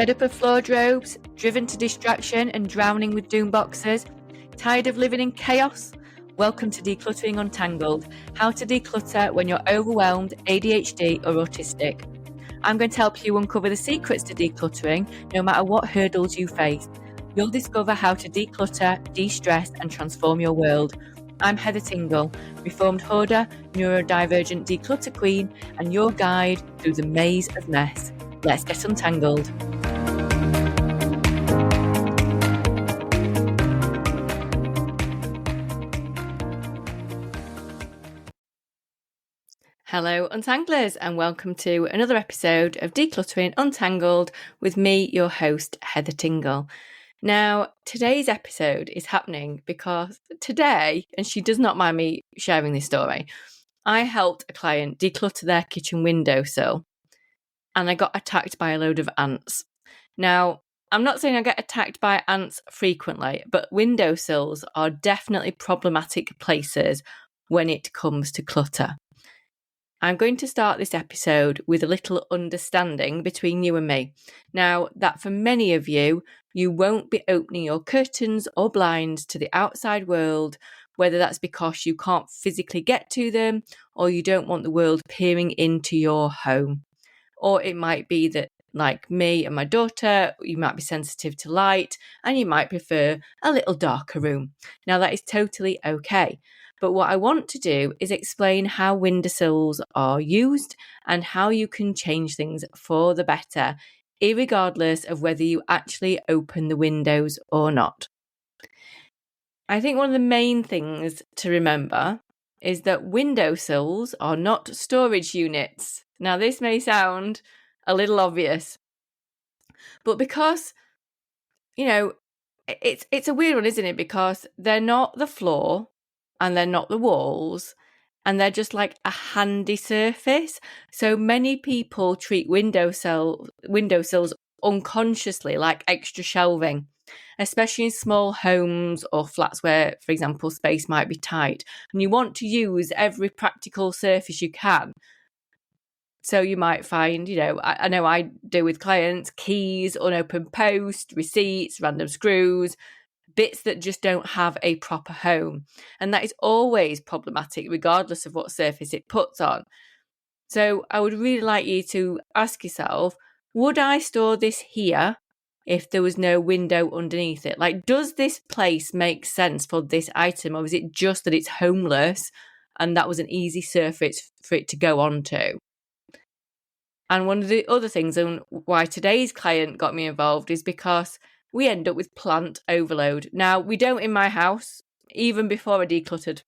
Fed up of floor robes, driven to distraction and drowning with doom boxes? Tired of living in chaos? Welcome to Decluttering Untangled, how to declutter when you're overwhelmed, ADHD or autistic. I'm going to help you uncover the secrets to decluttering, no matter what hurdles you face. You'll discover how to declutter, de-stress and transform your world. I'm Heather Tingle, reformed hoarder, neurodivergent declutter queen, and your guide through the maze of mess. Let's get untangled. Hello, Untanglers, and welcome to another episode of Decluttering Untangled with me, your host, Heather Tingle. Now, today's episode is happening because today, and she does not mind me sharing this story, I helped a client declutter their kitchen windowsill and I got attacked by a load of ants. Now, I'm not saying I get attacked by ants frequently, but windowsills are definitely problematic places when it comes to clutter. I'm going to start this episode with a little understanding between you and me. Now, that for many of you, you won't be opening your curtains or blinds to the outside world, whether that's because you can't physically get to them or you don't want the world peering into your home. Or it might be that, like me and my daughter, you might be sensitive to light and you might prefer a little darker room. Now, that is totally okay. But what I want to do is explain how windowsills are used and how you can change things for the better, irregardless of whether you actually open the windows or not. I think one of the main things to remember is that windowsills are not storage units. Now, this may sound a little obvious, but because, it's a weird one, isn't it? Because they're not the floor and they're not the walls, and they're just like a handy surface. So many people treat windowsills unconsciously like extra shelving, especially in small homes or flats where, for example, space might be tight. And you want to use every practical surface you can. So you might find, I know I do with clients, keys, unopened post, receipts, random screws, bits that just don't have a proper home. And that is always problematic, regardless of what surface it puts on. So I would really like you to ask yourself, would I store this here if there was no window underneath it? Like, does this place make sense for this item, or is it just that it's homeless and that was an easy surface for it to go onto? And one of the other things, and why today's client got me involved, is because we end up with plant overload. Now, we don't in my house, even before I decluttered.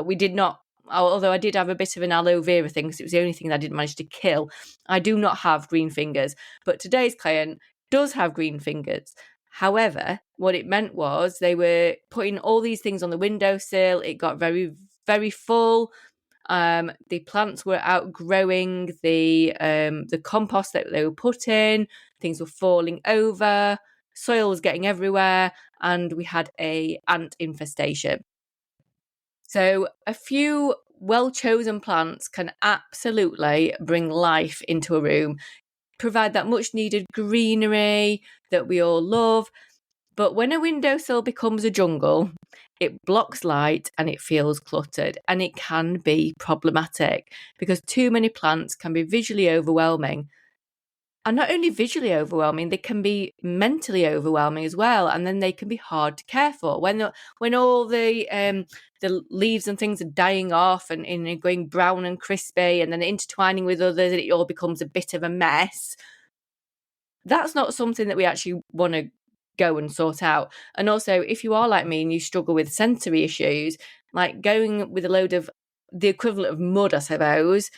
We did not, although I did have a bit of an aloe vera thing, because it was the only thing that I didn't manage to kill. I do not have green fingers, but today's client does have green fingers. However, what it meant was they were putting all these things on the windowsill. It got very, very full. The plants were outgrowing the compost that they were put in. Things were falling over. Soil was getting everywhere, and we had an ant infestation. So a few well-chosen plants can absolutely bring life into a room, provide that much-needed greenery that we all love. But when a windowsill becomes a jungle, it blocks light and it feels cluttered, and it can be problematic because too many plants can be visually overwhelming. And not only visually overwhelming, they can be mentally overwhelming as well, and then they can be hard to care for. When all the leaves and things are dying off and going brown and crispy, and then intertwining with others, and it all becomes a bit of a mess. That's not something that we actually want to go and sort out. And also, if you are like me and you struggle with sensory issues, like going with a load of the equivalent of mud, I suppose,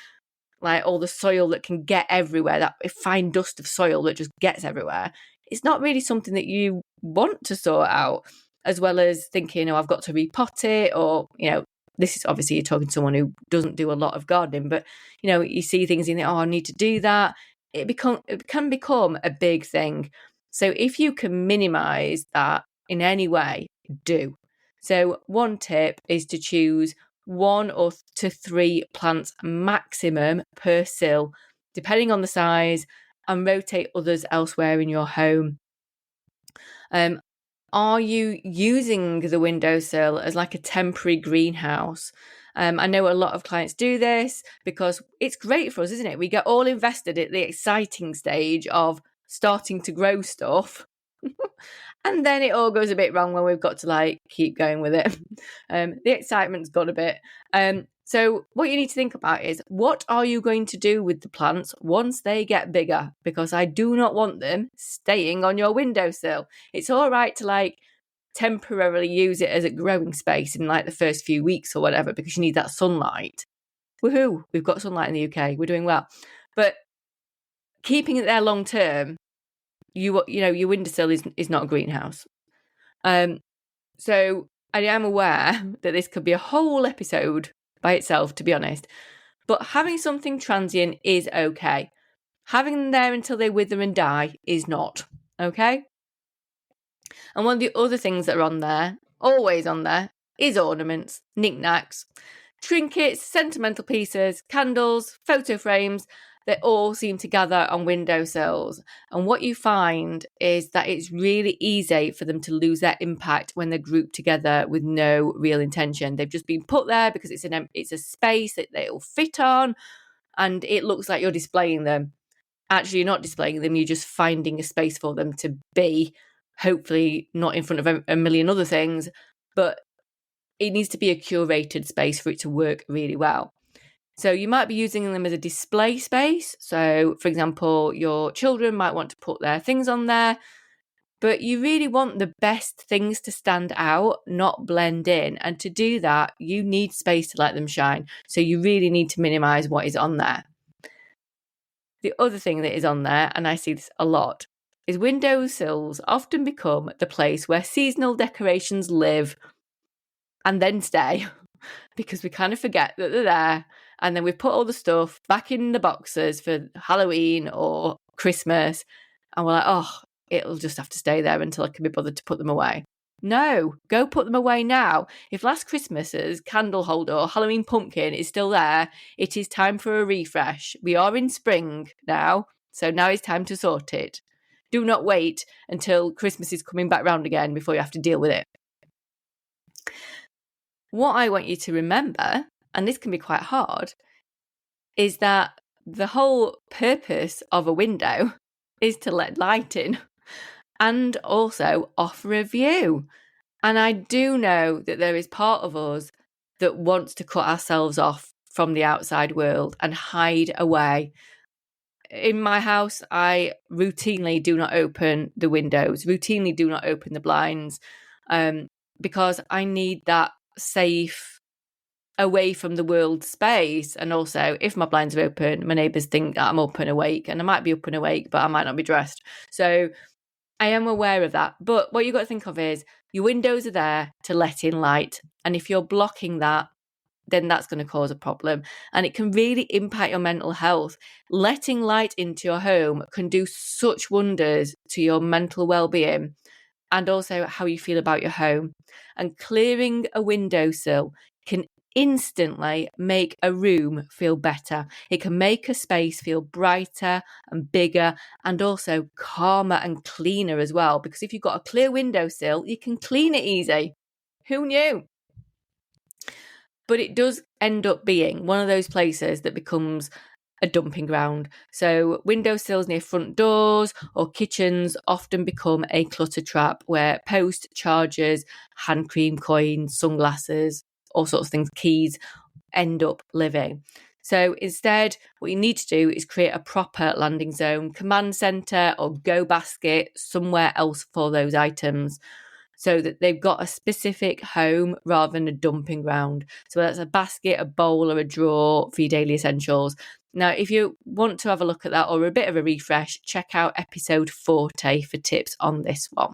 like all the soil that can get everywhere, that fine dust of soil that just gets everywhere, it's not really something that you want to sort out, as well as thinking, I've got to repot it, or, this is obviously you're talking to someone who doesn't do a lot of gardening, but, you see things and you think, I need to do that. It can become a big thing. So if you can minimize that in any way, do. So one tip is to choose 1 to 3 plants maximum per sill, depending on the size and rotate others elsewhere in your home. Are you using the windowsill as like a temporary greenhouse? I know a lot of clients do this because it's great for us, isn't it? We get all invested at the exciting stage of starting to grow stuff. And then it all goes a bit wrong when we've got to like keep going with it. The excitement's gone a bit. So what you need to think about is, what are you going to do with the plants once they get bigger? Because I do not want them staying on your windowsill. It's all right to like temporarily use it as a growing space in like the first few weeks or whatever, because you need that sunlight. Woohoo, we've got sunlight in the UK, we're doing well. But keeping it there long term, you know, your windowsill is not a greenhouse. So I am aware that this could be a whole episode by itself, to be honest. But having something transient is okay. Having them there until they wither and die is not, okay? And one of the other things that are on there, always on there, is ornaments, knickknacks, trinkets, sentimental pieces, candles, photo frames. They all seem to gather on windowsills. And what you find is that it's really easy for them to lose their impact when they're grouped together with no real intention. They've just been put there because it's a space that they'll fit on, and it looks like you're displaying them. Actually, you're not displaying them, you're just finding a space for them to be, hopefully not in front of a million other things, but it needs to be a curated space for it to work really well. So you might be using them as a display space. So, for example, your children might want to put their things on there, but you really want the best things to stand out, not blend in. And to do that, you need space to let them shine. So you really need to minimize what is on there. The other thing that is on there, and I see this a lot, is windowsills often become the place where seasonal decorations live and then stay, because we kind of forget that they're there. And then we put all the stuff back in the boxes for Halloween or Christmas. And we're like, oh, it'll just have to stay there until I can be bothered to put them away. No, go put them away now. If last Christmas's candle holder or Halloween pumpkin is still there, it is time for a refresh. We are in spring now, so now it's time to sort it. Do not wait until Christmas is coming back round again before you have to deal with it. What I want you to remember, and this can be quite hard, is that the whole purpose of a window is to let light in and also offer a view. And I do know that there is part of us that wants to cut ourselves off from the outside world and hide away. In my house, I routinely do not open the windows, routinely do not open the blinds, because I need that safe, away from the world space. And also, if my blinds are open, my neighbours think that I'm up and awake, and I might be up and awake, but I might not be dressed. So I am aware of that. But what you've got to think of is your windows are there to let in light. And if you're blocking that, then that's going to cause a problem. And it can really impact your mental health. Letting light into your home can do such wonders to your mental well-being and also how you feel about your home. And clearing a windowsill can instantly make a room feel better. It can make a space feel brighter and bigger and also calmer and cleaner as well. Because if you've got a clear windowsill, you can clean it easy. Who knew? But it does end up being one of those places that becomes a dumping ground. So windowsills near front doors or kitchens often become a clutter trap where post, chargers, hand cream, coins, sunglasses, all sorts of things, keys, end up living. So instead, what you need to do is create a proper landing zone, command center, or go basket somewhere else for those items, so that they've got a specific home rather than a dumping ground. So that's a basket, a bowl, or a drawer for your daily essentials. Now, if you want to have a look at that or a bit of a refresh, check out episode 40 for tips on this one.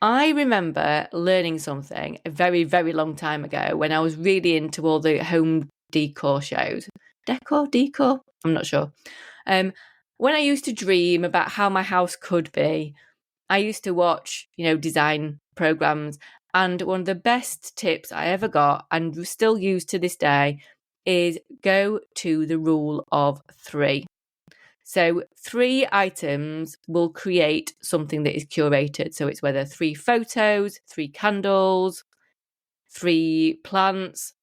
I remember learning something a very, very long time ago when I was really into all the home decor shows. Decor? I'm not sure. When I used to dream about how my house could be, I used to watch, design programs. And one of the best tips I ever got and still use to this day is go to the rule of 3. So 3 items will create something that is curated. So it's whether 3 photos, 3 candles, 3 plants,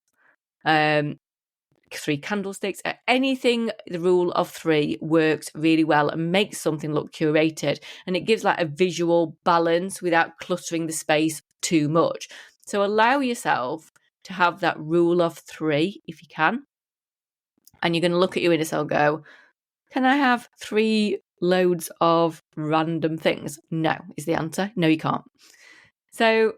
3 candlesticks, anything. The rule of 3 works really well and makes something look curated, and it gives like a visual balance without cluttering the space too much. So allow yourself to have that rule of 3 if you can, and you're going to look at your windowsill and go, can I have 3 loads of random things? No, is the answer. No, you can't. So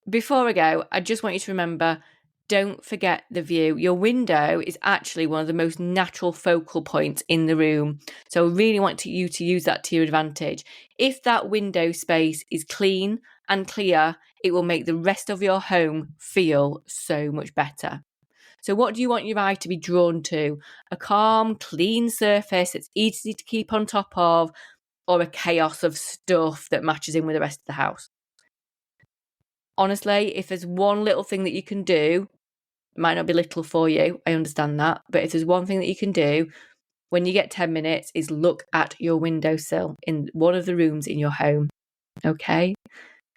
before I go, I just want you to remember, don't forget the view. Your window is actually one of the most natural focal points in the room. So I really want you to use that to your advantage. If that window space is clean and clear, it will make the rest of your home feel so much better. So what do you want your eye to be drawn to? A calm, clean surface that's easy to keep on top of, or a chaos of stuff that matches in with the rest of the house? Honestly, if there's one little thing that you can do, it might not be little for you, I understand that, but if there's one thing that you can do when you get 10 minutes is look at your windowsill in one of the rooms in your home. Okay?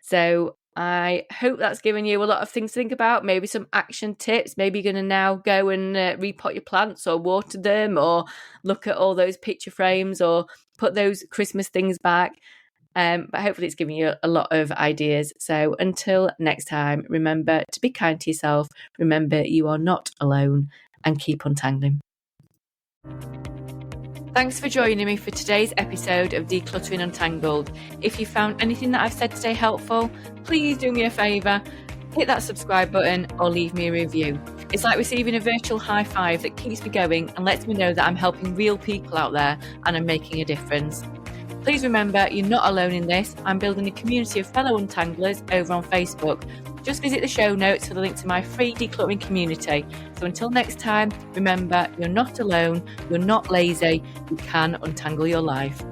So I hope that's given you a lot of things to think about, maybe some action tips. Maybe you're going to now go and repot your plants or water them, or look at all those picture frames, or put those Christmas things back. But hopefully it's giving you a lot of ideas. So until next time, remember to be kind to yourself. Remember you are not alone, and keep untangling. Thanks for joining me for today's episode of Decluttering Untangled. If you found anything that I've said today helpful, please do me a favour, hit that subscribe button or leave me a review. It's like receiving a virtual high five that keeps me going and lets me know that I'm helping real people out there and I'm making a difference. Please remember, you're not alone in this. I'm building a community of fellow untanglers over on Facebook. Just visit the show notes for the link to my free decluttering community. So until next time, remember, you're not alone, you're not lazy, you can untangle your life.